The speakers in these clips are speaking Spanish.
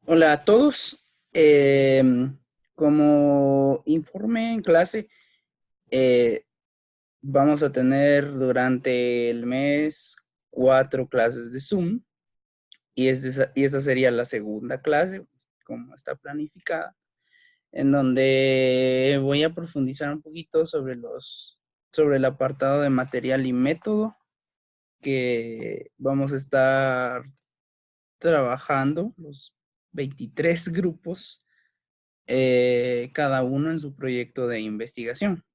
Hola a todos. Como informe en clase, eh, vamos a tener durante el mes 4 clases de Zoom y esa sería la segunda clase, como está planificada, en donde voy a profundizar un poquito sobre el apartado de material y método que vamos a estar trabajando, los 23 grupos, cada uno en su proyecto de investigación.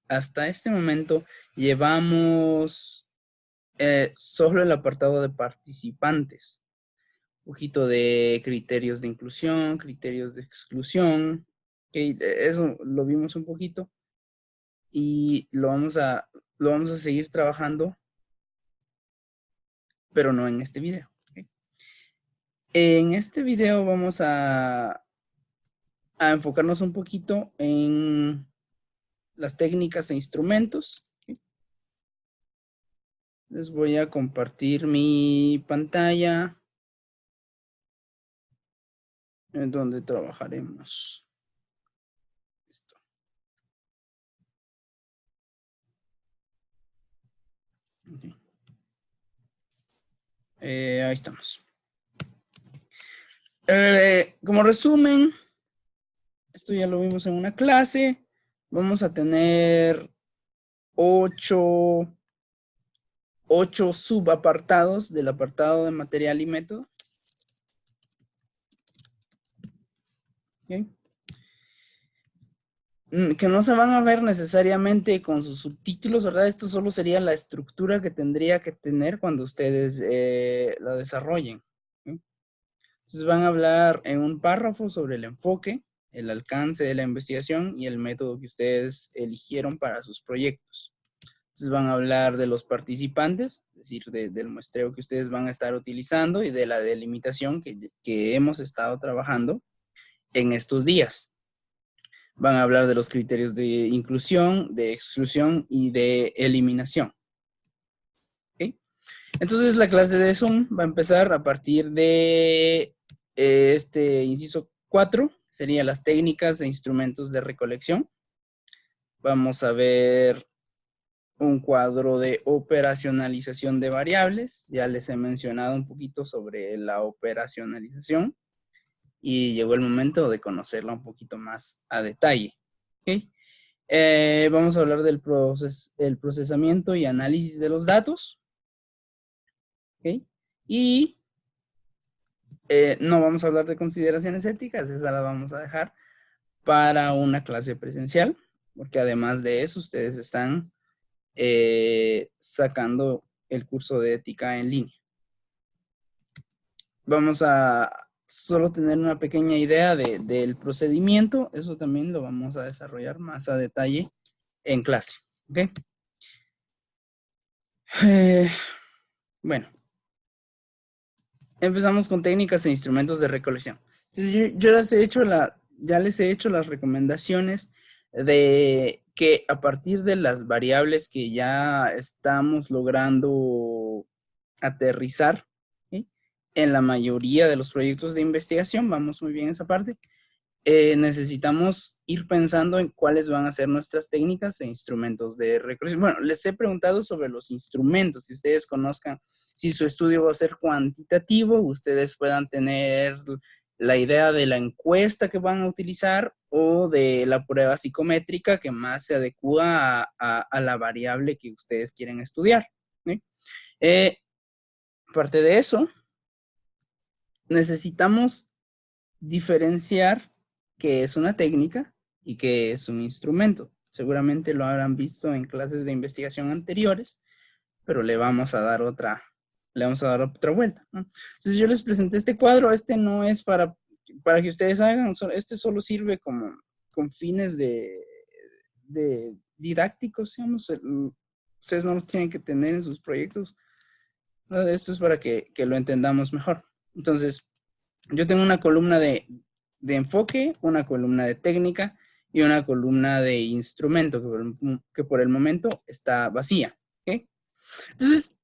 Hasta este momento llevamos solo el apartado de participantes, un poquito de criterios de inclusión, criterios de exclusión, que eso lo vimos un poquito y lo vamos a seguir trabajando, pero no en este video. ¿Okay? En este video vamos a enfocarnos un poquito en las técnicas e instrumentos. ¿Okay? Les voy a compartir mi pantalla en donde trabajaremos esto. Okay. Ahí estamos. Como resumen, esto ya lo vimos en una clase. Vamos a tener 8 subapartados del apartado de material y método. ¿Okay? Que no se van a ver necesariamente con sus subtítulos, ¿verdad? Esto solo sería la estructura que tendría que tener cuando ustedes la desarrollen. ¿Okay? Entonces van a hablar en un párrafo sobre el enfoque, el alcance de la investigación y el método que ustedes eligieron para sus proyectos. Entonces van a hablar de los participantes, es decir, del muestreo que ustedes van a estar utilizando y de la delimitación que hemos estado trabajando en estos días. Van a hablar de los criterios de inclusión, de exclusión y de eliminación. ¿Okay? Entonces la clase de Zoom va a empezar a partir de este inciso 4, serían las técnicas e instrumentos de recolección. Vamos a ver un cuadro de operacionalización de variables. Ya les he mencionado un poquito sobre la operacionalización y llegó el momento de conocerla un poquito más a detalle. ¿Okay? Vamos a hablar del el procesamiento y análisis de los datos. ¿Okay? Y no vamos a hablar de consideraciones éticas, esa la vamos a dejar para una clase presencial, porque además de eso ustedes están sacando el curso de ética en línea. Vamos a solo tener una pequeña idea del procedimiento, eso también lo vamos a desarrollar más a detalle en clase. ¿Okay? Bueno, empezamos con técnicas e instrumentos de recolección. Entonces, yo ya les he hecho las recomendaciones de que a partir de las variables que ya estamos logrando aterrizar, ¿sí? En la mayoría de los proyectos de investigación, vamos muy bien esa parte, necesitamos ir pensando en cuáles van a ser nuestras técnicas e instrumentos de recolección. Bueno, les he preguntado sobre los instrumentos, si ustedes conozcan, si su estudio va a ser cuantitativo, ustedes puedan tener la idea de la encuesta que van a utilizar o de la prueba psicométrica que más se adecua a la variable que ustedes quieren estudiar. ¿Sí? Aparte de eso, necesitamos diferenciar qué es una técnica y qué es un instrumento. Seguramente lo habrán visto en clases de investigación anteriores, pero le vamos a dar otra vuelta, ¿no? Entonces yo les presenté este cuadro, este no es para que ustedes hagan, este solo sirve como con fines de didácticos, digamos, ustedes no los tienen que tener en sus proyectos, ¿no? Esto es para que lo entendamos mejor. Entonces, yo tengo una columna de enfoque, una columna de técnica y una columna de instrumento que por el momento está vacía. ¿Okay? Entonces,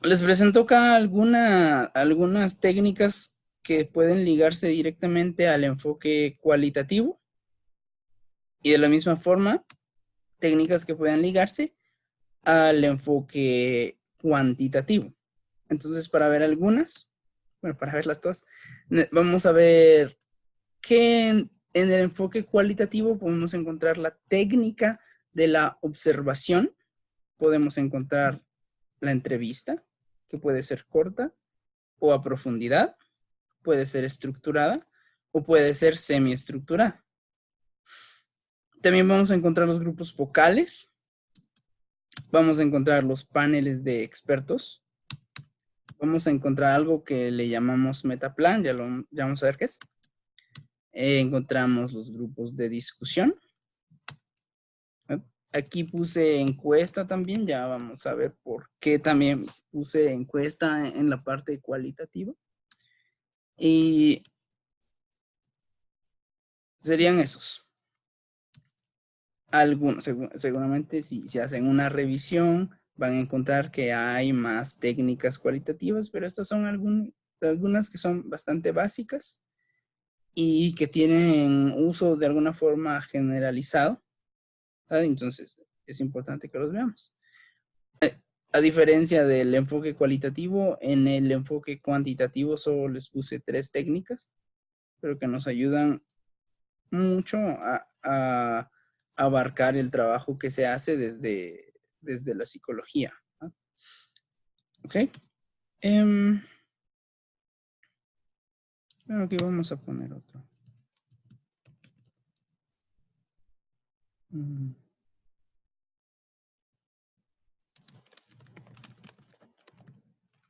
Les presento acá algunas técnicas que pueden ligarse directamente al enfoque cualitativo y de la misma forma, técnicas que puedan ligarse al enfoque cuantitativo. Entonces, para ver algunas, bueno, para verlas todas, vamos a ver que en el enfoque cualitativo podemos encontrar la técnica de la observación, podemos encontrar la entrevista, que puede ser corta o a profundidad, puede ser estructurada o puede ser semiestructurada. También vamos a encontrar los grupos focales, vamos a encontrar los paneles de expertos, vamos a encontrar algo que le llamamos metaplan, ya vamos a ver qué es. Encontramos los grupos de discusión. Aquí puse encuesta también, ya vamos a ver por qué también puse encuesta en la parte cualitativa. Y serían esos. Algunos, seguramente si hacen una revisión, van a encontrar que hay más técnicas cualitativas, pero estas son algunas que son bastante básicas y que tienen uso de alguna forma generalizado, ¿sabes? Entonces, es importante que los veamos. A diferencia del enfoque cualitativo, en el enfoque cuantitativo solo les puse 3 técnicas, pero que nos ayudan mucho a abarcar el trabajo que se hace desde la psicología, ¿no? Ok. Bueno, aquí vamos a poner otro.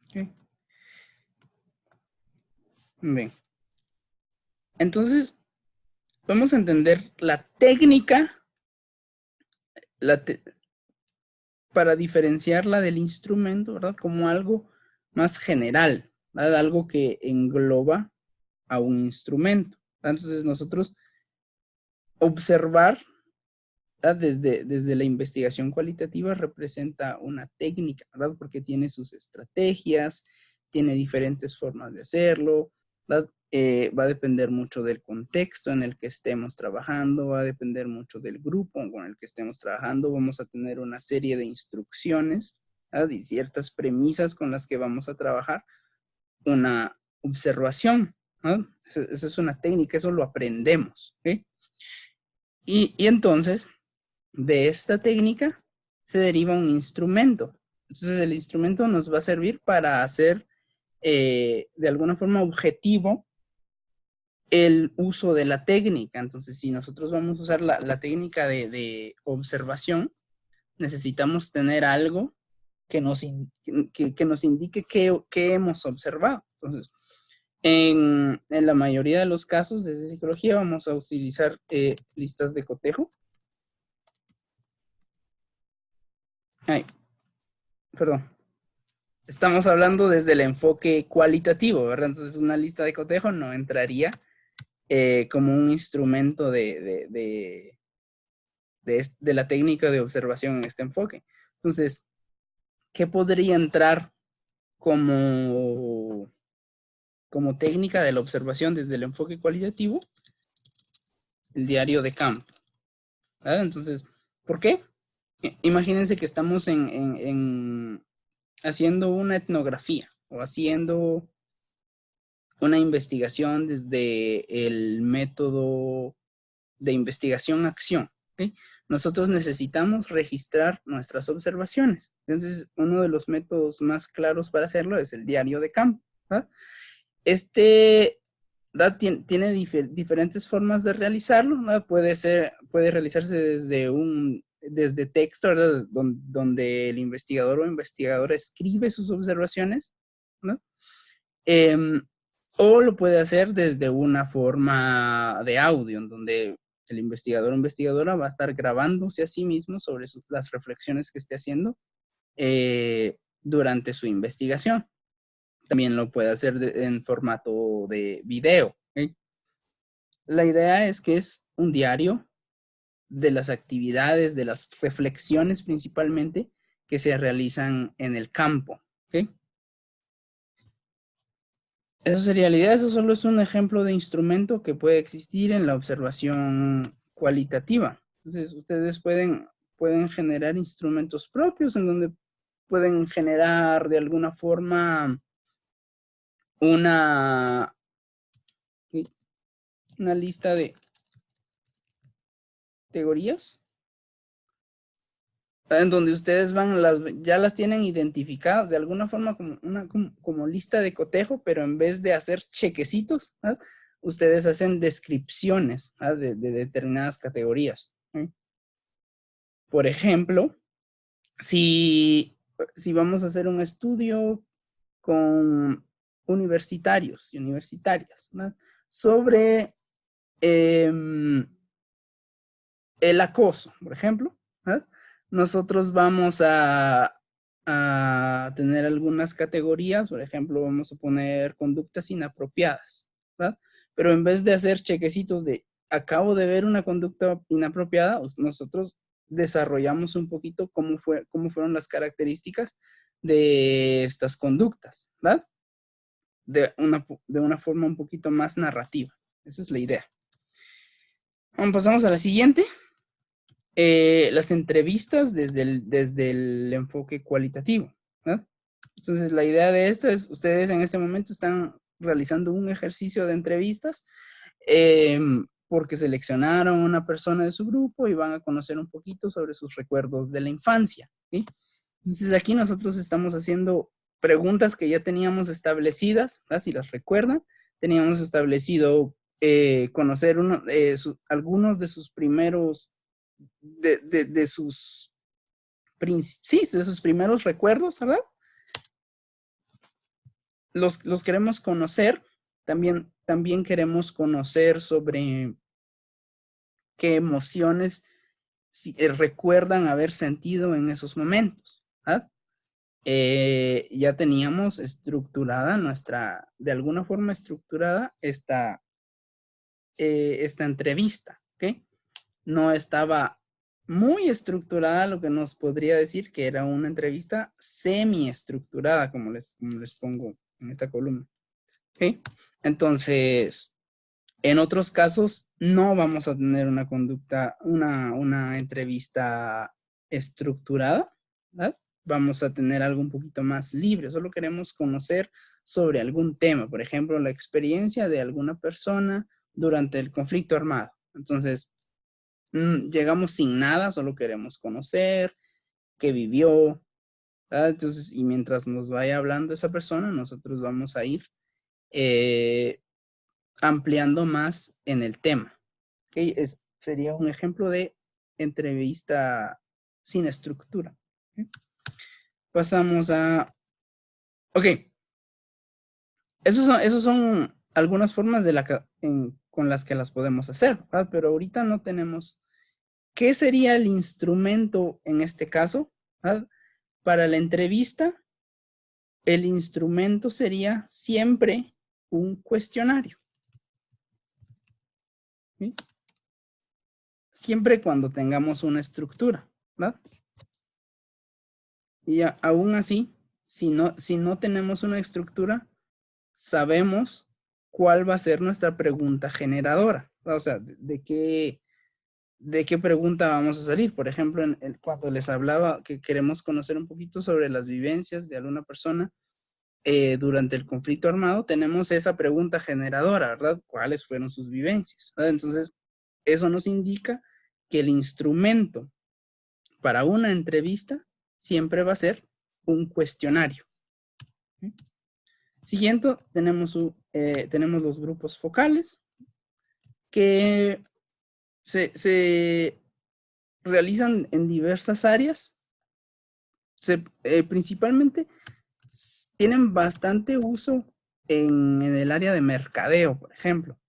Ok. Bien. Entonces, vamos a entender la técnica para diferenciarla del instrumento, ¿verdad? Como algo más general, ¿verdad? Algo que engloba a un instrumento. Entonces, nosotros observar, ¿verdad? Desde la investigación cualitativa representa una técnica, ¿verdad? Porque tiene sus estrategias, tiene diferentes formas de hacerlo, ¿verdad? Va a depender mucho del contexto en el que estemos trabajando, va a depender mucho del grupo con el que estemos trabajando, vamos a tener una serie de instrucciones, ¿verdad? Y ciertas premisas con las que vamos a trabajar, una observación, ¿no? Esa es una técnica, eso lo aprendemos, ¿ok? Y entonces, de esta técnica se deriva un instrumento. Entonces, el instrumento nos va a servir para hacer, de alguna forma, objetivo el uso de la técnica. Entonces, si nosotros vamos a usar la técnica de observación, necesitamos tener algo que nos indique qué hemos observado. Entonces, en la mayoría de los casos desde psicología vamos a utilizar listas de cotejo. Ay, perdón. Estamos hablando desde el enfoque cualitativo, ¿verdad? Entonces, una lista de cotejo no entraría como un instrumento de la técnica de observación en este enfoque. Entonces, ¿qué podría entrar como técnica de la observación desde el enfoque cualitativo? El diario de campo, ¿verdad? Entonces, ¿por qué? Imagínense que estamos haciendo una etnografía o haciendo una investigación desde el método de investigación-acción. ¿Okay? Nosotros necesitamos registrar nuestras observaciones. Entonces, uno de los métodos más claros para hacerlo es el diario de campo, ¿verdad? ¿Verdad? Tiene diferentes formas de realizarlo, ¿no? Puede realizarse desde texto, ¿verdad? Donde el investigador o investigadora escribe sus observaciones, ¿no? O lo puede hacer desde una forma de audio, en donde el investigador o investigadora va a estar grabándose a sí mismo sobre las reflexiones que esté haciendo durante su investigación. También lo puede hacer en formato de video. ¿Okay? La idea es que es un diario de las actividades, de las reflexiones principalmente que se realizan en el campo. ¿Okay? Eso sería la idea. Eso solo es un ejemplo de instrumento que puede existir en la observación cualitativa. Entonces, ustedes pueden generar instrumentos propios en donde pueden generar de alguna forma una, una lista de categorías en donde ustedes ya las tienen identificadas de alguna forma como lista de cotejo, pero en vez de hacer chequecitos, ¿verdad? Ustedes hacen descripciones, ¿verdad? De determinadas categorías. Por ejemplo, si vamos a hacer un estudio con universitarios y universitarias, ¿verdad? Sobre el acoso, por ejemplo, ¿verdad? Nosotros vamos a tener algunas categorías, por ejemplo, vamos a poner conductas inapropiadas, ¿verdad? Pero en vez de hacer chequecitos de acabo de ver una conducta inapropiada, nosotros desarrollamos un poquito cómo fueron las características de estas conductas, ¿verdad? De una forma un poquito más narrativa. Esa es la idea. Bueno, pasamos a la siguiente. Las entrevistas desde el enfoque cualitativo, ¿no? Entonces, la idea de esto es, ustedes en este momento están realizando un ejercicio de entrevistas porque seleccionaron una persona de su grupo y van a conocer un poquito sobre sus recuerdos de la infancia, ¿sí? Entonces, aquí nosotros estamos haciendo preguntas que ya teníamos establecidas, ¿verdad? Si las recuerdan, teníamos establecido conocer algunos de sus primeros de sus, sí, de sus primeros recuerdos, ¿verdad? Los queremos conocer. También queremos conocer sobre qué emociones recuerdan haber sentido en esos momentos, ¿verdad? Ya teníamos estructurada de alguna forma estructurada esta entrevista, ¿ok? No estaba muy estructurada, lo que nos podría decir que era una entrevista semi-estructurada, como les pongo en esta columna. ¿Okay? Entonces, en otros casos, no vamos a tener una entrevista estructurada, ¿verdad? Vamos a tener algo un poquito más libre, solo queremos conocer sobre algún tema, por ejemplo, la experiencia de alguna persona durante el conflicto armado. Entonces, llegamos sin nada, solo queremos conocer qué vivió, ¿verdad? Entonces, y mientras nos vaya hablando esa persona, nosotros vamos a ir ampliando más en el tema. ¿Okay? Sería un ejemplo de entrevista sin estructura. ¿Okay? Pasamos a... Ok. Esos son algunas formas con las que las podemos hacer, ¿verdad? Pero ahorita no tenemos... ¿Qué sería el instrumento en este caso? ¿Verdad? Para la entrevista, el instrumento sería siempre un cuestionario. ¿Sí? Siempre cuando tengamos una estructura, ¿verdad? Y aún así, si no tenemos una estructura, sabemos cuál va a ser nuestra pregunta generadora. O sea, de qué pregunta vamos a salir. Por ejemplo, cuando les hablaba que queremos conocer un poquito sobre las vivencias de alguna persona durante el conflicto armado, tenemos esa pregunta generadora, ¿verdad? ¿Cuáles fueron sus vivencias? ¿Verdad? Entonces, eso nos indica que el instrumento para una entrevista siempre va a ser un cuestionario. ¿Sí? Siguiente, tenemos los grupos focales que se realizan en diversas áreas. Principalmente tienen bastante uso en el área de mercadeo, por ejemplo,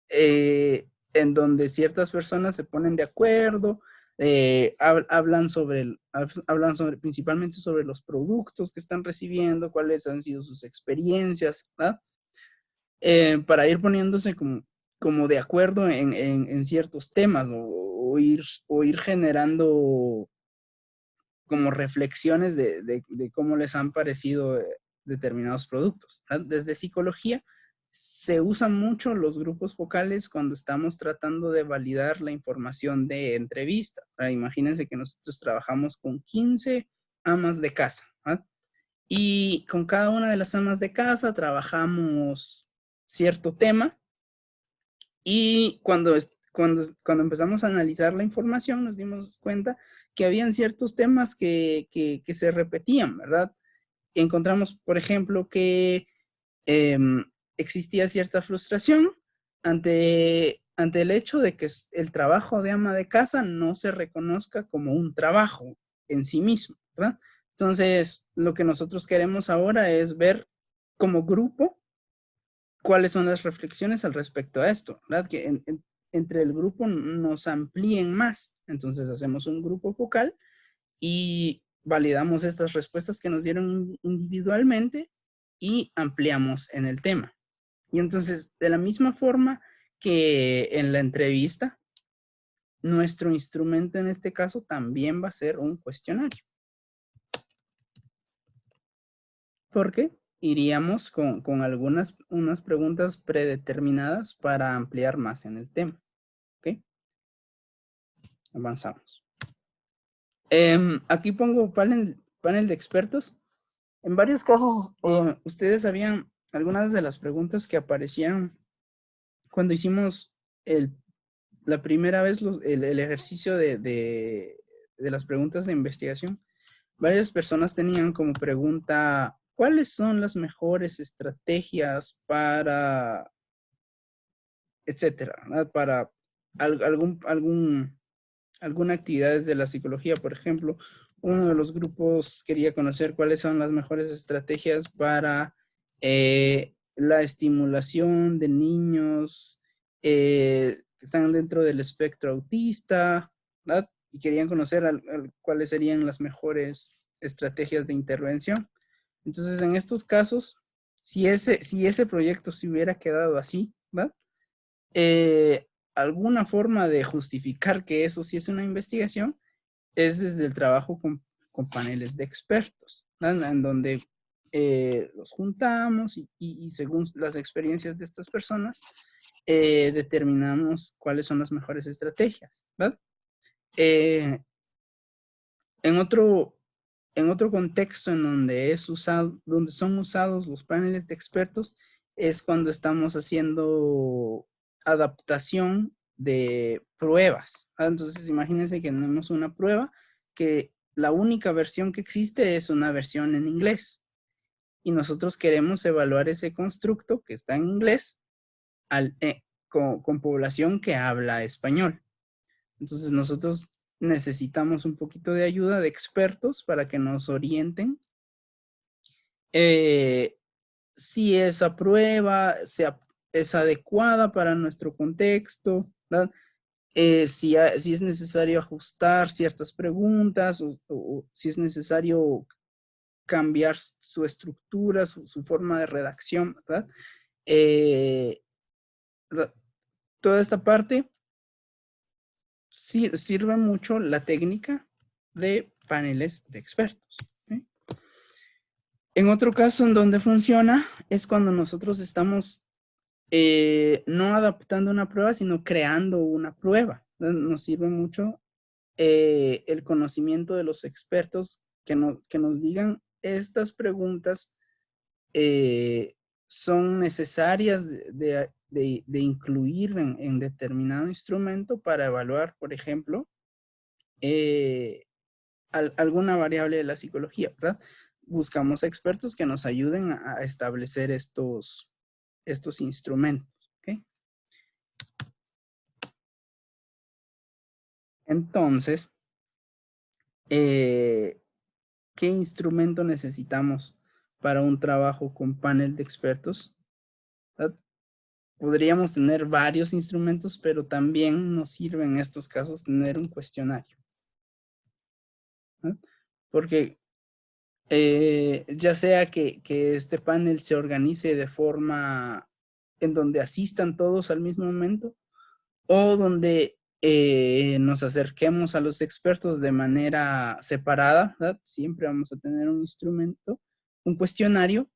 en donde ciertas personas se ponen de acuerdo, hablan principalmente sobre los productos que están recibiendo, cuáles han sido sus experiencias, ¿verdad? Para ir poniéndose como de acuerdo en ciertos temas o ir generando como reflexiones de cómo les han parecido determinados productos, ¿verdad? Desde psicología se usan mucho los grupos focales cuando estamos tratando de validar la información de entrevista, ¿verdad? Imagínense que nosotros trabajamos con 15 amas de casa, ¿verdad? Y con cada una de las amas de casa trabajamos cierto tema y cuando empezamos a analizar la información nos dimos cuenta que habían ciertos temas que se repetían, ¿verdad? Encontramos, por ejemplo, que existía cierta frustración ante el hecho de que el trabajo de ama de casa no se reconozca como un trabajo en sí mismo, ¿verdad? Entonces, lo que nosotros queremos ahora es ver como grupo cuáles son las reflexiones al respecto a esto, ¿verdad? Que entre el grupo nos amplíen más. Entonces, hacemos un grupo focal y validamos estas respuestas que nos dieron individualmente y ampliamos en el tema. Y entonces, de la misma forma que en la entrevista, nuestro instrumento en este caso también va a ser un cuestionario. Porque iríamos con unas preguntas predeterminadas para ampliar más en el tema. ¿Ok? Avanzamos. Aquí pongo panel de expertos. En varios casos, ustedes sabían algunas de las preguntas que aparecieron cuando hicimos la primera vez el ejercicio de las preguntas de investigación. Varias personas tenían como pregunta, ¿cuáles son las mejores estrategias para, etcétera, ¿verdad? Para alguna actividad desde la psicología? Por ejemplo, uno de los grupos quería conocer cuáles son las mejores estrategias para la estimulación de niños que están dentro del espectro autista, ¿verdad? Y querían conocer cuáles serían las mejores estrategias de intervención. Entonces, en estos casos, si ese proyecto se hubiera quedado así, ¿verdad? Alguna forma de justificar que eso sí es una investigación es desde el trabajo con paneles de expertos, ¿no? En donde los juntamos y según las experiencias de estas personas, determinamos cuáles son las mejores estrategias, ¿verdad? En otro contexto en donde donde son usados los paneles de expertos, es cuando estamos haciendo adaptación de pruebas. Entonces, imagínense que tenemos una prueba que la única versión que existe es una versión en inglés. Y nosotros queremos evaluar ese constructo que está en inglés con población que habla español. Entonces, nosotros necesitamos un poquito de ayuda de expertos para que nos orienten si esa prueba es adecuada para nuestro contexto, ¿verdad? Si es necesario ajustar ciertas preguntas o si es necesario cambiar su estructura, su forma de redacción, ¿verdad? Toda esta parte sirve mucho la técnica de paneles de expertos. ¿Sí? En otro caso en donde funciona es cuando nosotros estamos no adaptando una prueba, sino creando una prueba. Nos sirve mucho el conocimiento de los expertos que nos digan estas preguntas son necesarias de incluir en determinado instrumento para evaluar, por ejemplo, alguna variable de la psicología, ¿verdad? Buscamos expertos que nos ayuden a establecer estos instrumentos, ¿ok? Entonces, ¿qué instrumento necesitamos para un trabajo con panel de expertos? ¿Verdad? Podríamos tener varios instrumentos, pero también nos sirve en estos casos tener un cuestionario. ¿No? Porque ya sea que este panel se organice de forma en donde asistan todos al mismo momento o donde nos acerquemos a los expertos de manera separada, ¿verdad? Siempre vamos a tener un instrumento un cuestionario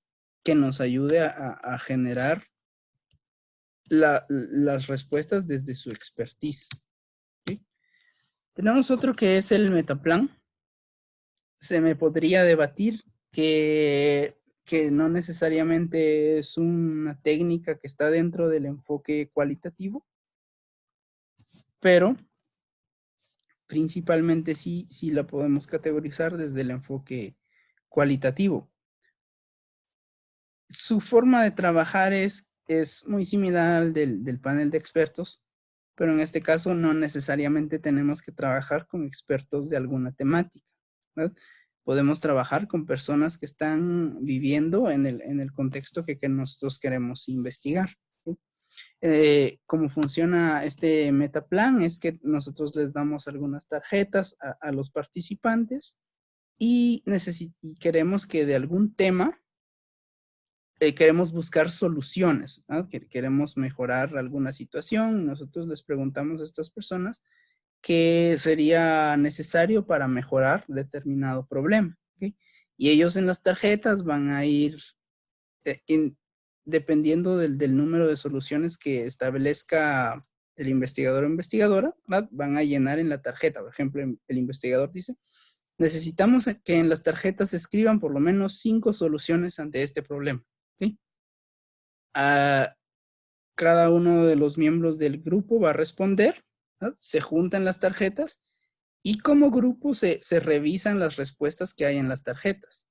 que nos ayude a generar las respuestas desde su expertise. ¿Sí? Tenemos otro que es el metaplan. Se me podría debatir que no necesariamente es una técnica que está dentro del enfoque cualitativo, pero principalmente sí la podemos categorizar desde el enfoque cualitativo. Su forma de trabajar es muy similar al del panel de expertos, pero en este caso no necesariamente tenemos que trabajar con expertos de alguna temática, ¿verdad? Podemos trabajar con personas que están viviendo en el contexto que nosotros queremos investigar. ¿Sí? Cómo funciona este metaplan es que nosotros les damos algunas tarjetas a los participantes y queremos que de algún tema queremos buscar soluciones, ¿no? Queremos mejorar alguna situación. Nosotros les preguntamos a estas personas qué sería necesario para mejorar determinado problema. ¿Okay? Y ellos en las tarjetas van a ir, dependiendo del número de soluciones que establezca el investigador o investigadora, ¿verdad? Van a llenar en la tarjeta. Por ejemplo, el investigador dice, necesitamos que en las tarjetas se escriban por lo menos 5 soluciones ante este problema. ¿Sí? Cada uno de los miembros del grupo va a responder, ¿no? Se juntan las tarjetas y como grupo se revisan las respuestas que hay en las tarjetas.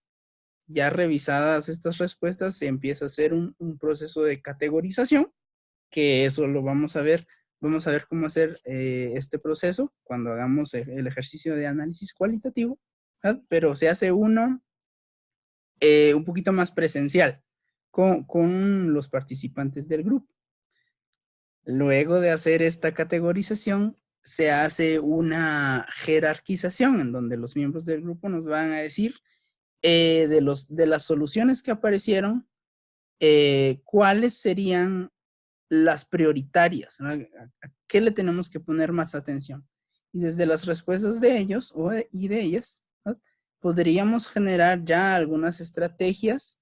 Ya revisadas estas respuestas, se empieza a hacer un proceso de categorización, que eso lo vamos a ver. Vamos a ver cómo hacer este proceso cuando hagamos el ejercicio de análisis cualitativo, ¿verdad? Pero se hace uno un poquito más presencial con los participantes del grupo. Luego de hacer esta categorización, se hace una jerarquización en donde los miembros del grupo nos van a decir de las soluciones que aparecieron, cuáles serían las prioritarias, ¿no? ¿A qué le tenemos que poner más atención? Y desde las respuestas de ellos y de ellas, ¿no? Podríamos generar ya algunas estrategias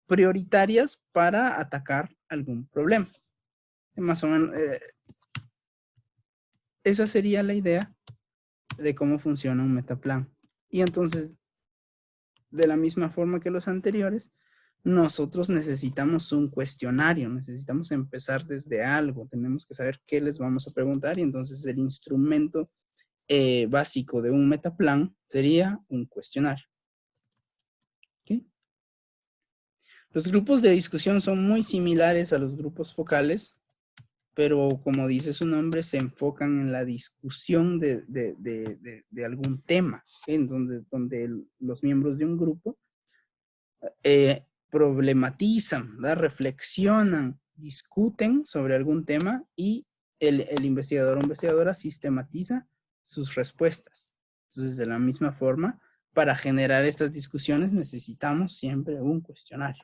prioritarias para atacar algún problema. Más o menos, esa sería la idea de cómo funciona un metaplan. Y entonces, de la misma forma que los anteriores, nosotros necesitamos un cuestionario, necesitamos empezar desde algo, tenemos que saber qué les vamos a preguntar y entonces el instrumento básico de un metaplan sería un cuestionario. ¿Okay? Los grupos de discusión son muy similares a los grupos focales, pero como dice su nombre, se enfocan en la discusión de algún tema, ¿sí? En donde los miembros de un grupo problematizan, ¿verdad? Reflexionan, discuten sobre algún tema y el investigador o investigadora sistematiza sus respuestas. Entonces, de la misma forma, para generar estas discusiones necesitamos siempre un cuestionario.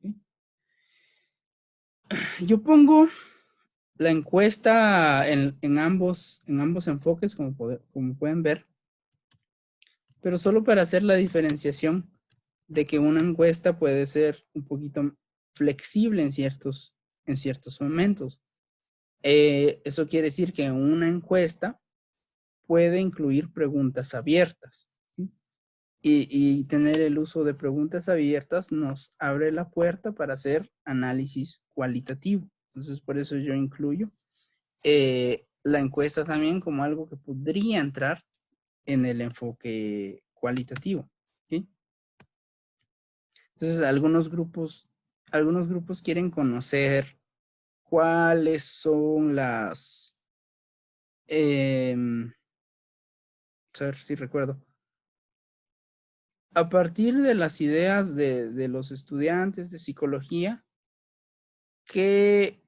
¿Sí? Yo pongo la encuesta en ambos enfoques, como pueden ver, pero solo para hacer la diferenciación de que una encuesta puede ser un poquito flexible en ciertos momentos. Eso quiere decir que una encuesta puede incluir preguntas abiertas. ¿Sí? Y tener el uso de preguntas abiertas nos abre la puerta para hacer análisis cualitativo. Entonces, por eso yo incluyo la encuesta también como algo que podría entrar en el enfoque cualitativo. ¿Sí? Entonces, algunos grupos quieren conocer cuáles son las, a ver si recuerdo, a partir de las ideas de los estudiantes de psicología, ¿qué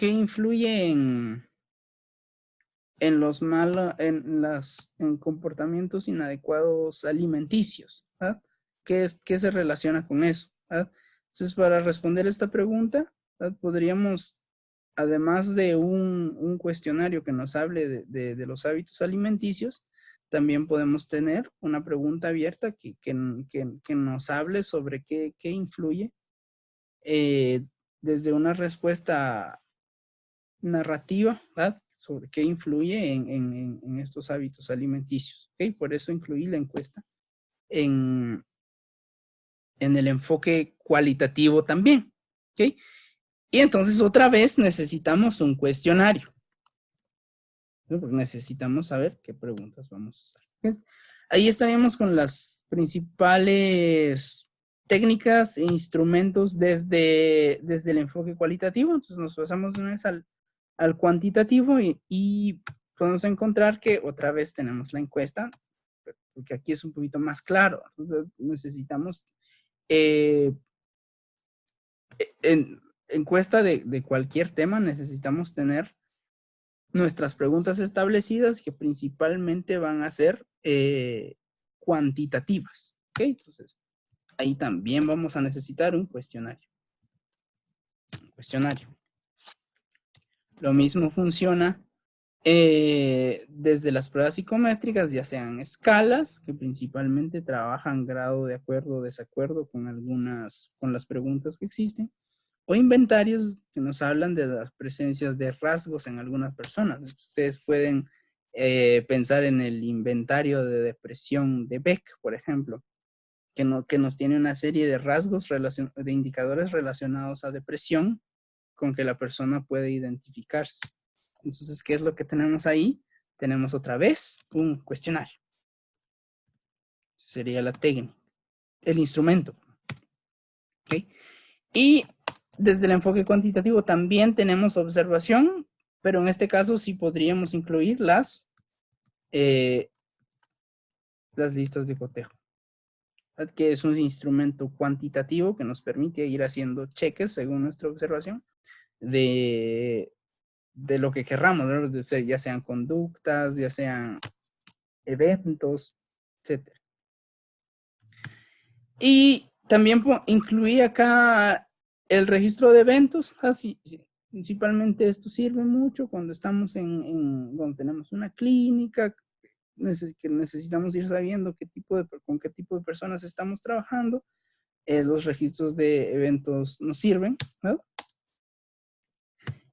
influye en comportamientos inadecuados alimenticios? ¿Verdad? ¿Qué se relaciona con eso? ¿Verdad? Entonces, para responder esta pregunta, ¿verdad? Podríamos, además de un cuestionario que nos hable de los hábitos alimenticios, también podemos tener una pregunta abierta que nos hable sobre qué influye desde una respuesta narrativa, ¿verdad? Sobre qué influye en estos hábitos alimenticios. ¿Okay? Por eso incluí la encuesta en el enfoque cualitativo también. ¿Okay? Y entonces otra vez necesitamos un cuestionario. ¿No? Porque necesitamos saber qué preguntas vamos a hacer. ¿Okay? Ahí estaríamos con las principales técnicas e instrumentos desde el enfoque cualitativo. Entonces nos pasamos de una vez al cuantitativo y podemos encontrar que otra vez tenemos la encuesta, porque aquí es un poquito más claro. Entonces, necesitamos en encuesta de cualquier tema, necesitamos tener nuestras preguntas establecidas que principalmente van a ser cuantitativas. ¿Ok? Entonces, ahí también vamos a necesitar un cuestionario. Lo mismo funciona desde las pruebas psicométricas, ya sean escalas, que principalmente trabajan grado de acuerdo o desacuerdo con las preguntas que existen, o inventarios que nos hablan de las presencias de rasgos en algunas personas. Ustedes pueden pensar en el inventario de depresión de Beck, por ejemplo, que nos tiene una serie de rasgos, de indicadores relacionados a depresión con que la persona puede identificarse. Entonces, ¿qué es lo que tenemos ahí? Tenemos otra vez un cuestionario. Sería la técnica, el instrumento. ¿Okay? Y desde el enfoque cuantitativo también tenemos observación, pero en este caso sí podríamos incluir las listas de cotejo, que es un instrumento cuantitativo que nos permite ir haciendo cheques según nuestra observación de lo que querramos, ¿no? Ya sean conductas, ya sean eventos, etc. Y también incluí acá el registro de eventos. Así, principalmente esto sirve mucho cuando estamos cuando tenemos una clínica, que necesitamos ir sabiendo con qué tipo de personas estamos trabajando. Los registros de eventos nos sirven, ¿no?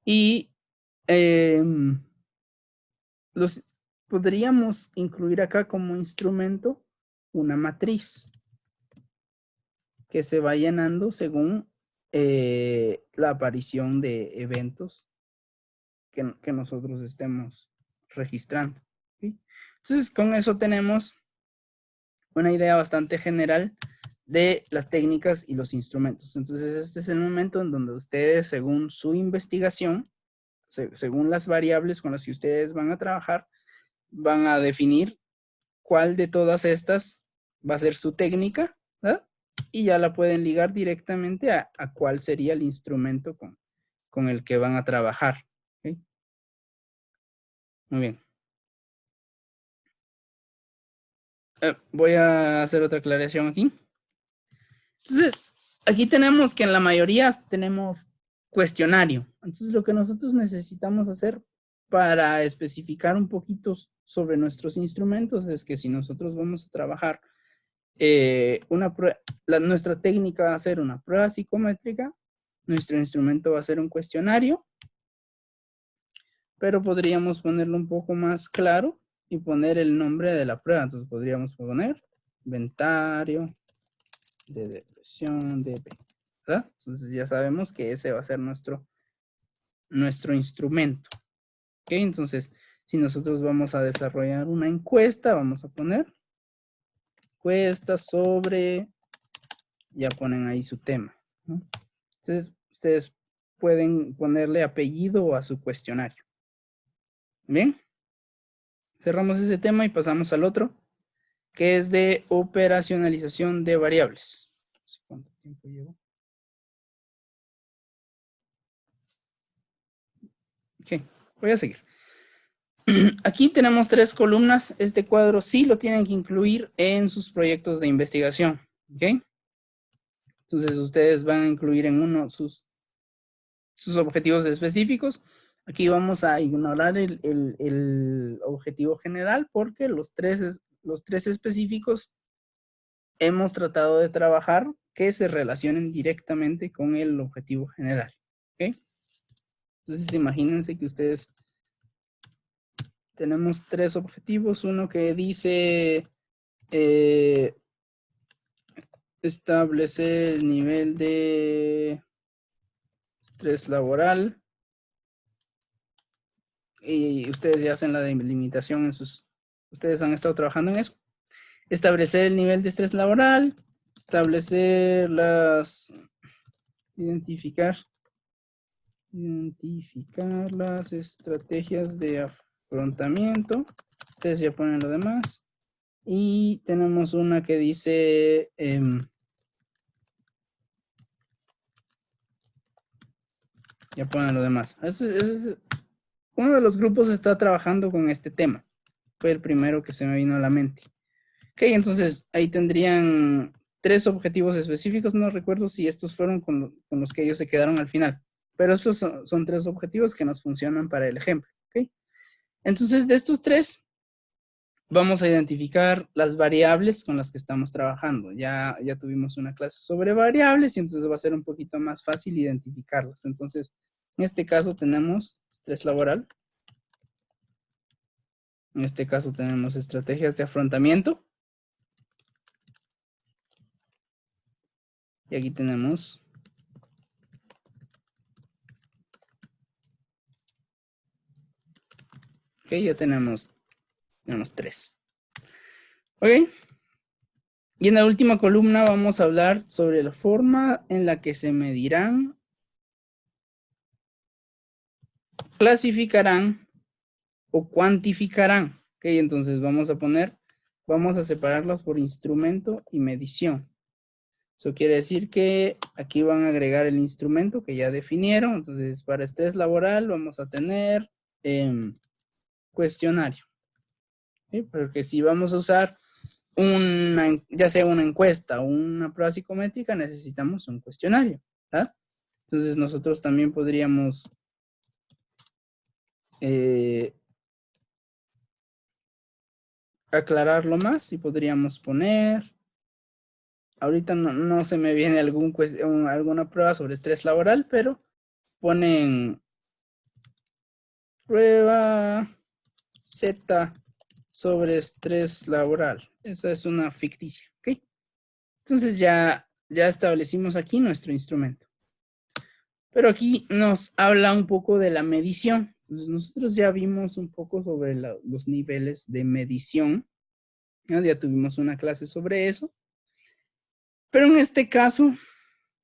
Y podríamos incluir acá como instrumento una matriz que se va llenando según la aparición de eventos que nosotros estemos registrando. ¿Sí? Entonces, con eso tenemos una idea bastante general de las técnicas y los instrumentos. Entonces, este es el momento en donde ustedes, según su investigación, según las variables con las que ustedes van a trabajar, van a definir cuál de todas estas va a ser su técnica, ¿verdad? Y ya la pueden ligar directamente a cuál sería el instrumento con el que van a trabajar. ¿Okay? Muy bien. Voy a hacer otra aclaración aquí. Entonces, aquí tenemos que en la mayoría tenemos cuestionario. Entonces, lo que nosotros necesitamos hacer para especificar un poquito sobre nuestros instrumentos es que si nosotros vamos a trabajar nuestra técnica va a ser una prueba psicométrica, nuestro instrumento va a ser un cuestionario, pero podríamos ponerlo un poco más claro y poner el nombre de la prueba. Entonces podríamos poner inventario de depresión de B, ¿verdad? Entonces ya sabemos que ese va a ser nuestro instrumento. ¿Ok? Entonces, si nosotros vamos a desarrollar una encuesta, vamos a poner encuesta sobre, ya ponen ahí su tema, ¿no? Entonces, ustedes pueden ponerle apellido a su cuestionario. Bien. Cerramos ese tema y pasamos al otro, que es de operacionalización de variables. No sé cuánto tiempo llevo. Ok, voy a seguir. Aquí tenemos 3 columnas. Este cuadro sí lo tienen que incluir en sus proyectos de investigación. ¿Ok? Entonces ustedes van a incluir en uno sus objetivos específicos. Aquí vamos a ignorar el objetivo general porque los tres específicos hemos tratado de trabajar que se relacionen directamente con el objetivo general. ¿Ok? Entonces imagínense que ustedes tenemos tres objetivos. Uno que dice establecer el nivel de estrés laboral. Y ustedes ya hacen la delimitación en sus... Ustedes han estado trabajando en eso. Establecer el nivel de estrés laboral. Establecer las... Identificar las estrategias de afrontamiento. Ustedes ya ponen lo demás. Y tenemos una que dice... ya ponen lo demás. Uno de los grupos está trabajando con este tema. Fue el primero que se me vino a la mente. Ok, entonces ahí tendrían tres objetivos específicos. No recuerdo si estos fueron con los que ellos se quedaron al final. Pero estos son tres objetivos que nos funcionan para el ejemplo. ¿Okay? Entonces, de estos tres, vamos a identificar las variables con las que estamos trabajando. Ya tuvimos una clase sobre variables y entonces va a ser un poquito más fácil identificarlas. Entonces, en este caso tenemos estrés laboral. En este caso tenemos estrategias de afrontamiento. Y aquí tenemos ok, ya tenemos tres. Ok. Y en la última columna vamos a hablar sobre la forma en la que se medirán, clasificarán o cuantificarán. Ok, entonces vamos a separarlos por instrumento y medición. Eso quiere decir que aquí van a agregar el instrumento que ya definieron. Entonces, para estrés laboral vamos a tener cuestionario. ¿Sí? Porque si vamos a usar ya sea una encuesta o una prueba psicométrica, necesitamos un cuestionario. ¿Verdad? Entonces, nosotros también podríamos aclararlo más y podríamos poner... Ahorita no se me viene alguna prueba sobre estrés laboral, pero ponen prueba Z sobre estrés laboral. Esa es una ficticia, ¿ok? Entonces ya establecimos aquí nuestro instrumento. Pero aquí nos habla un poco de la medición. Entonces nosotros ya vimos un poco sobre los niveles de medición. Ya tuvimos una clase sobre eso. Pero en este caso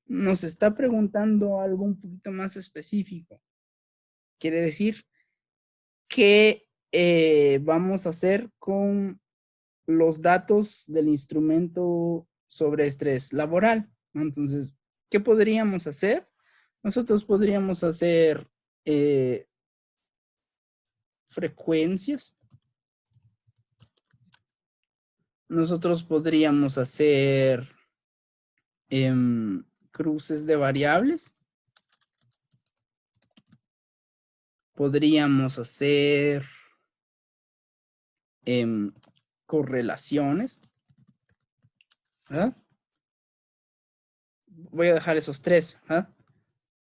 nos está preguntando algo un poquito más específico. Quiere decir que vamos a hacer con los datos del instrumento sobre estrés laboral, ¿no? Entonces, ¿qué podríamos hacer? Nosotros podríamos hacer frecuencias. Nosotros podríamos hacer cruces de variables. Podríamos hacer correlaciones. ¿Verdad? Voy a dejar esos tres. ¿Verdad?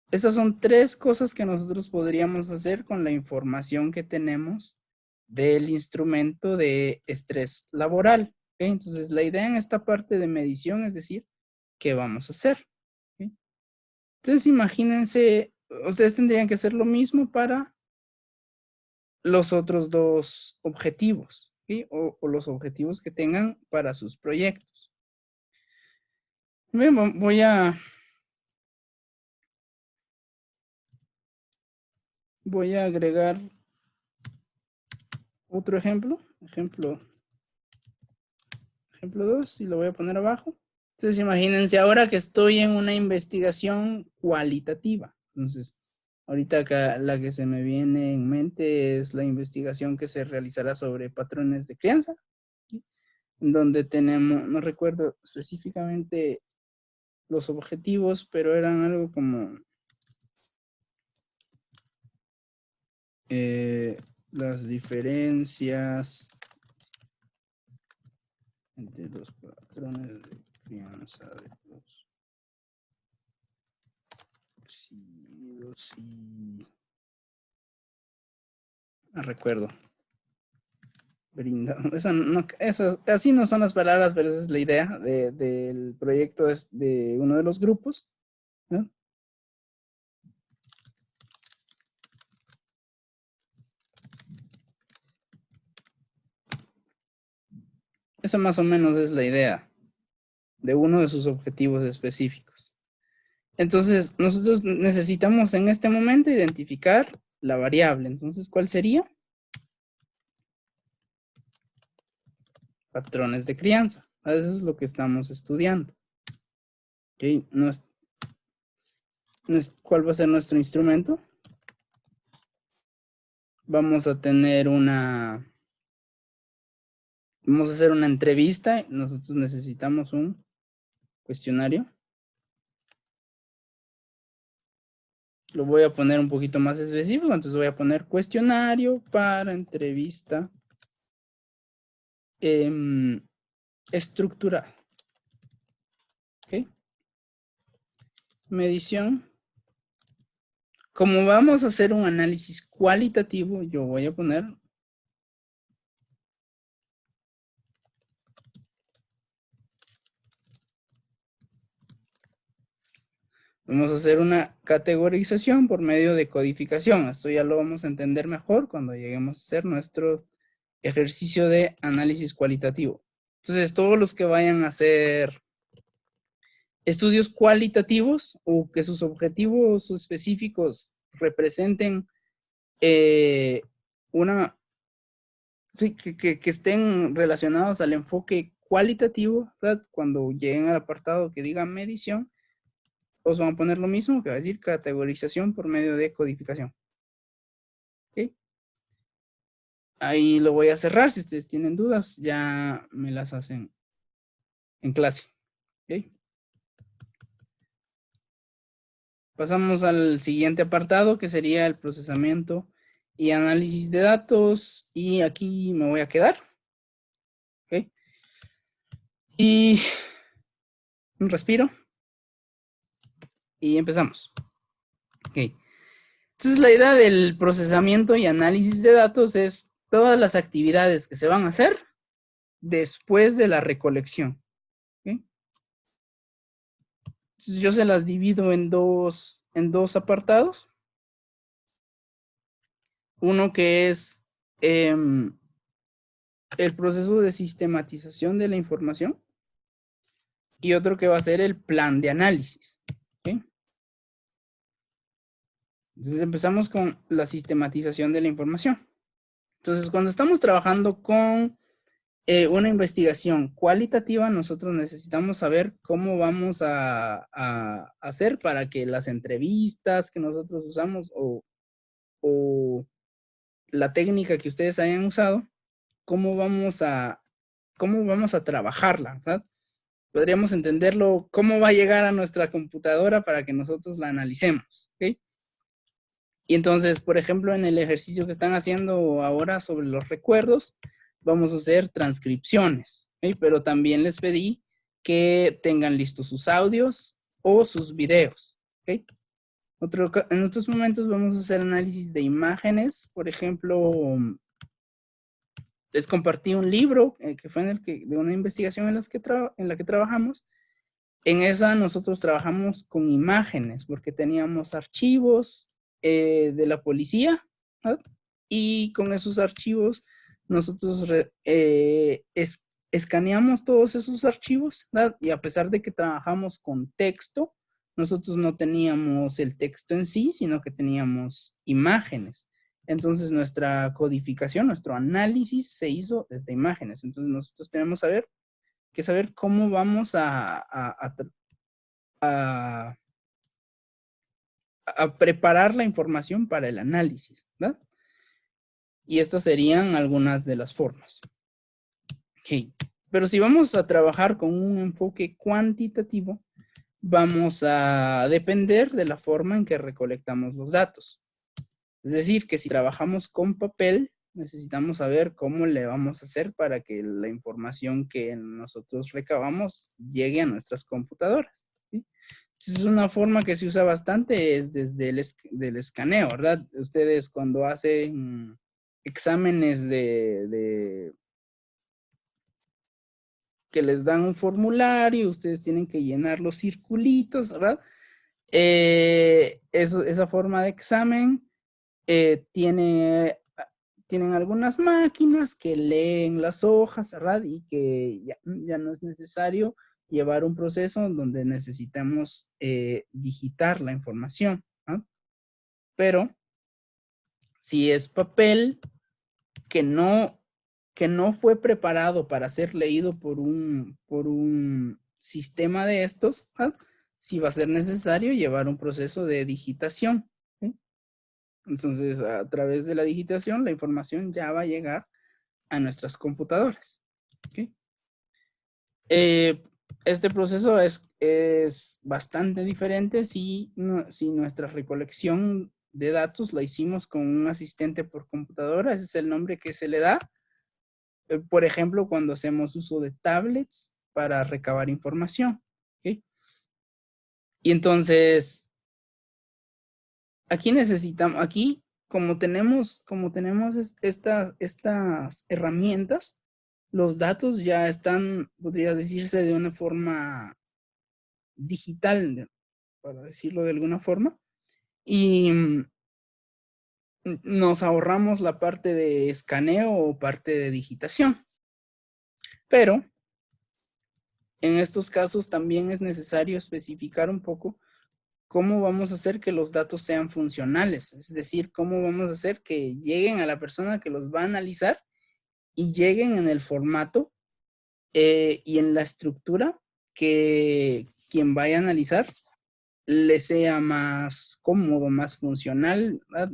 Esas son tres cosas que nosotros podríamos hacer con la información que tenemos del instrumento de estrés laboral. ¿Okay? Entonces, la idea en esta parte de medición es decir, ¿qué vamos a hacer? ¿Okay? Entonces, imagínense, ustedes tendrían que hacer lo mismo para los otros dos objetivos, ¿okay? o los objetivos que tengan para sus proyectos. Bien, voy a agregar otro ejemplo. Ejemplo 2 y lo voy a poner abajo. Entonces imagínense ahora que estoy en una investigación cualitativa. Entonces, ahorita acá la que se me viene en mente es la investigación que se realizará sobre patrones de crianza, ¿sí? Donde tenemos, no recuerdo específicamente los objetivos, pero eran algo como las diferencias entre los patrones de crianza de los residuos y... No recuerdo. Brindando. Así no son las palabras, pero esa es la idea del proyecto de uno de los grupos, ¿no? Esa más o menos es la idea de uno de sus objetivos específicos. Entonces, nosotros necesitamos en este momento identificar la variable. Entonces, ¿cuál sería? Patrones de crianza. Eso es lo que estamos estudiando. ¿Okay? ¿Cuál va a ser nuestro instrumento? Vamos a tener vamos a hacer una entrevista. Nosotros necesitamos un cuestionario. Lo voy a poner un poquito más específico. Entonces voy a poner cuestionario para entrevista estructurada. ¿Ok? Medición. Como vamos a hacer un análisis cualitativo, yo voy a poner vamos a hacer una categorización por medio de codificación. Esto ya lo vamos a entender mejor cuando lleguemos a hacer nuestro ejercicio de análisis cualitativo. Entonces, todos los que vayan a hacer estudios cualitativos o que sus objetivos específicos representen sí, que estén relacionados al enfoque cualitativo, ¿verdad? Cuando lleguen al apartado que diga medición, os van a poner lo mismo que va a decir categorización por medio de codificación. ¿Okay? Ahí lo voy a cerrar. Si ustedes tienen dudas, ya me las hacen en clase. ¿Okay? Pasamos al siguiente apartado, que sería el procesamiento y análisis de datos. Y aquí me voy a quedar. ¿Okay? Y un respiro. Y empezamos. Ok. Entonces, la idea del procesamiento y análisis de datos es todas las actividades que se van a hacer después de la recolección. ¿Okay? Entonces, yo se las divido en dos apartados. Uno que es el proceso de sistematización de la información y otro que va a ser el plan de análisis. ¿Okay? Entonces, empezamos con la sistematización de la información. Entonces, cuando estamos trabajando con una investigación cualitativa, nosotros necesitamos saber cómo vamos a hacer para que las entrevistas que nosotros usamos o la técnica que ustedes hayan usado, cómo vamos a trabajarla, ¿verdad? Podríamos entenderlo, cómo va a llegar a nuestra computadora para que nosotros la analicemos, ¿ok? Y entonces, por ejemplo, en el ejercicio que están haciendo ahora sobre los recuerdos, vamos a hacer transcripciones, ¿okay? Pero también les pedí que tengan listos sus audios o sus videos, ¿okay? En otros momentos vamos a hacer análisis de imágenes. Por ejemplo, les compartí un libro que fue de una investigación en la que trabajamos. En esa nosotros trabajamos con imágenes porque teníamos archivos de la policía, ¿verdad? Y con esos archivos nosotros escaneamos todos esos archivos, ¿verdad? Y a pesar de que trabajamos con texto, nosotros no teníamos el texto en sí, sino que teníamos imágenes. Entonces nuestra codificación, nuestro análisis se hizo desde imágenes. Entonces nosotros tenemos que saber cómo vamos a preparar la información para el análisis, ¿verdad? Y estas serían algunas de las formas. Okay. Pero si vamos a trabajar con un enfoque cuantitativo, vamos a depender de la forma en que recolectamos los datos. Es decir, que si trabajamos con papel, necesitamos saber cómo le vamos a hacer para que la información que nosotros recabamos llegue a nuestras computadoras, ¿sí? Entonces, una forma que se usa bastante es desde del escaneo, ¿verdad? Ustedes cuando hacen exámenes que les dan un formulario, ustedes tienen que llenar los circulitos, ¿verdad? Esa forma de examen tienen algunas máquinas que leen las hojas, ¿verdad? Y que ya no es necesario llevar un proceso donde necesitamos digitar la información, ¿no? Pero si es papel que no fue preparado para ser leído por un sistema de estos, ¿verdad? Sí va a ser necesario llevar un proceso de digitación, ¿sí? Entonces, a través de la digitación, la información ya va a llegar a nuestras computadoras, ¿ok? Este proceso es bastante diferente si nuestra recolección de datos la hicimos con un asistente por computadora. Ese es el nombre que se le da. Por ejemplo, cuando hacemos uso de tablets para recabar información, ¿ok? Y entonces, aquí como tenemos estas herramientas, los datos ya están, podría decirse, de una forma digital, para decirlo de alguna forma, y nos ahorramos la parte de escaneo o parte de digitación. Pero en estos casos también es necesario especificar un poco cómo vamos a hacer que los datos sean funcionales, es decir, cómo vamos a hacer que lleguen a la persona que los va a analizar y lleguen en el formato y en la estructura que quien vaya a analizar le sea más cómodo, más funcional, ¿verdad?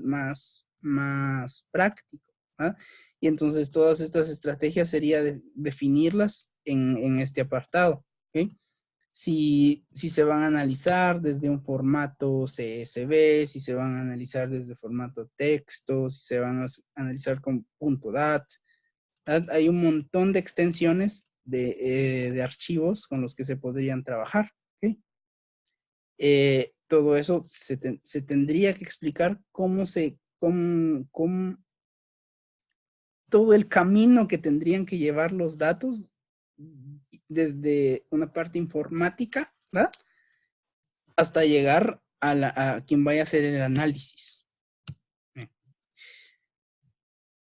Más práctico, ¿verdad? Y entonces todas estas estrategias sería definirlas en este apartado, ¿ok? Si se van a analizar desde un formato CSV, si se van a analizar desde formato texto, si se van a analizar con .dat, ¿verdad? Hay un montón de extensiones de archivos con los que se podrían trabajar, ¿ok? Todo eso se tendría que explicar todo el camino que tendrían que llevar los datos desde una parte informática, ¿verdad? Hasta llegar a quien vaya a hacer el análisis.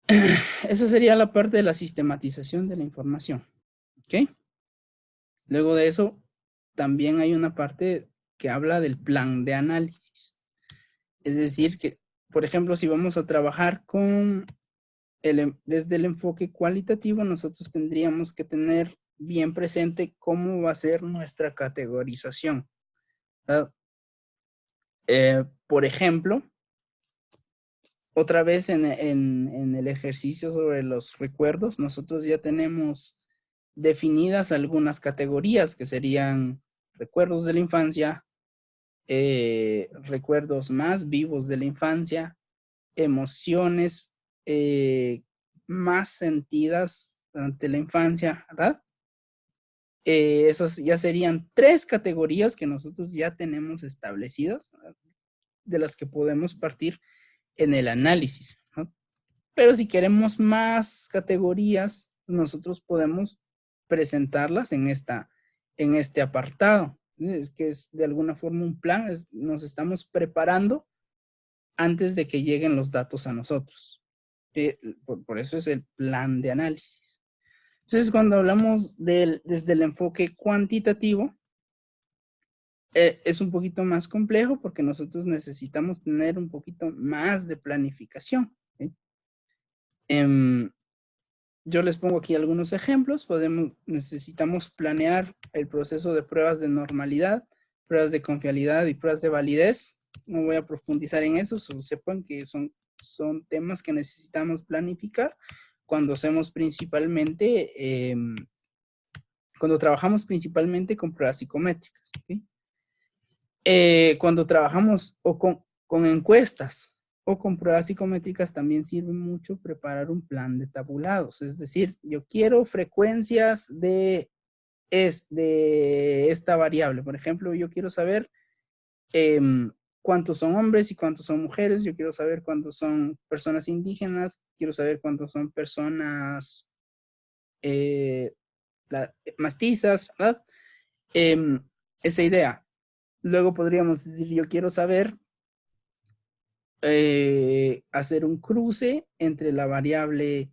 Esa sería la parte de la sistematización de la información, ¿ok? Luego de eso, también hay una parte que habla del plan de análisis. Es decir, que, por ejemplo, si vamos a trabajar desde el enfoque cualitativo, nosotros tendríamos que tener bien presente cómo va a ser nuestra categorización, ¿verdad? Por ejemplo, otra vez en el ejercicio sobre los recuerdos, nosotros ya tenemos definidas algunas categorías que serían recuerdos de la infancia, recuerdos más vivos de la infancia, emociones más sentidas durante la infancia, ¿verdad? Esas ya serían 3 categorías que nosotros ya tenemos establecidas, ¿verdad? De las que podemos partir en el análisis, ¿no? Pero si queremos más categorías, nosotros podemos presentarlas en este apartado. Es que es de alguna forma un plan, nos estamos preparando antes de que lleguen los datos a nosotros. Por eso es el plan de análisis. Entonces, cuando hablamos desde el enfoque cuantitativo, es un poquito más complejo porque nosotros necesitamos tener un poquito más de planificación, ¿sí? Yo les pongo aquí algunos ejemplos. Necesitamos planear el proceso de pruebas de normalidad, pruebas de confiabilidad y pruebas de validez. No voy a profundizar en eso, solo sepan que son temas que necesitamos planificar cuando cuando trabajamos principalmente con pruebas psicométricas, ¿sí? Cuando trabajamos con encuestas, O con pruebas psicométricas también sirve mucho preparar un plan de tabulados. Es decir, yo quiero frecuencias de esta variable. Por ejemplo, yo quiero saber cuántos son hombres y cuántos son mujeres. Yo quiero saber cuántos son personas indígenas. Quiero saber cuántos son personas mestizas, ¿verdad? Esa idea. Luego podríamos decir, yo quiero saber hacer un cruce entre la variable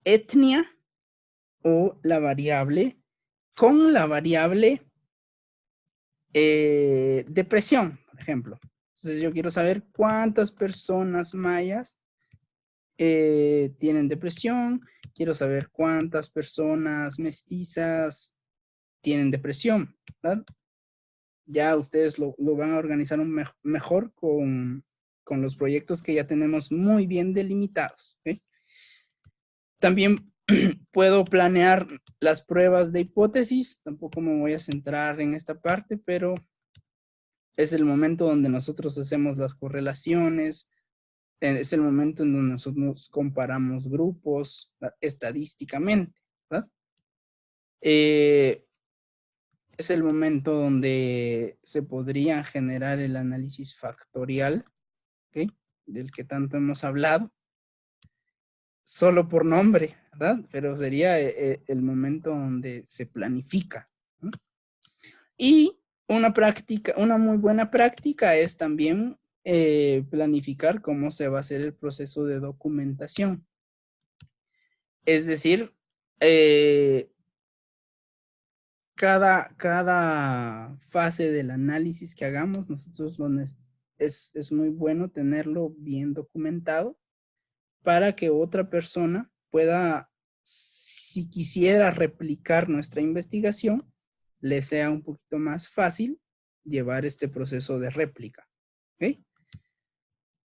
etnia o la variable con la variable depresión, por ejemplo. Entonces yo quiero saber cuántas personas mayas tienen depresión, quiero saber cuántas personas mestizas tienen depresión, ¿verdad? Ya ustedes lo van a organizar mejor con los proyectos que ya tenemos muy bien delimitados. ¿Okay? También puedo planear las pruebas de hipótesis, tampoco me voy a centrar en esta parte, pero es el momento donde nosotros hacemos las correlaciones, es el momento en donde nosotros comparamos grupos estadísticamente, ¿verdad? Es el momento donde se podría generar el análisis factorial, ¿okay? Del que tanto hemos hablado, solo por nombre, ¿verdad? Pero sería el momento donde se planifica, ¿no? Y una muy buena práctica es también planificar cómo se va a hacer el proceso de documentación. Es decir, cada fase del análisis que hagamos, nosotros es muy bueno tenerlo bien documentado para que otra persona pueda, si quisiera replicar nuestra investigación, le sea un poquito más fácil llevar este proceso de réplica. ¿Okay?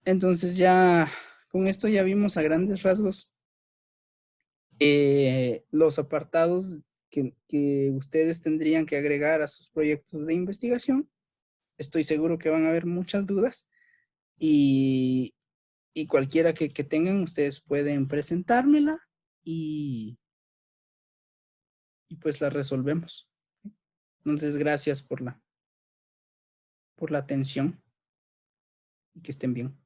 Entonces ya con esto ya vimos a grandes rasgos los apartados que ustedes tendrían que agregar a sus proyectos de investigación. Estoy seguro que van a haber muchas dudas y cualquiera que tengan, ustedes pueden presentármela y pues la resolvemos. Entonces, gracias por la atención y que estén bien.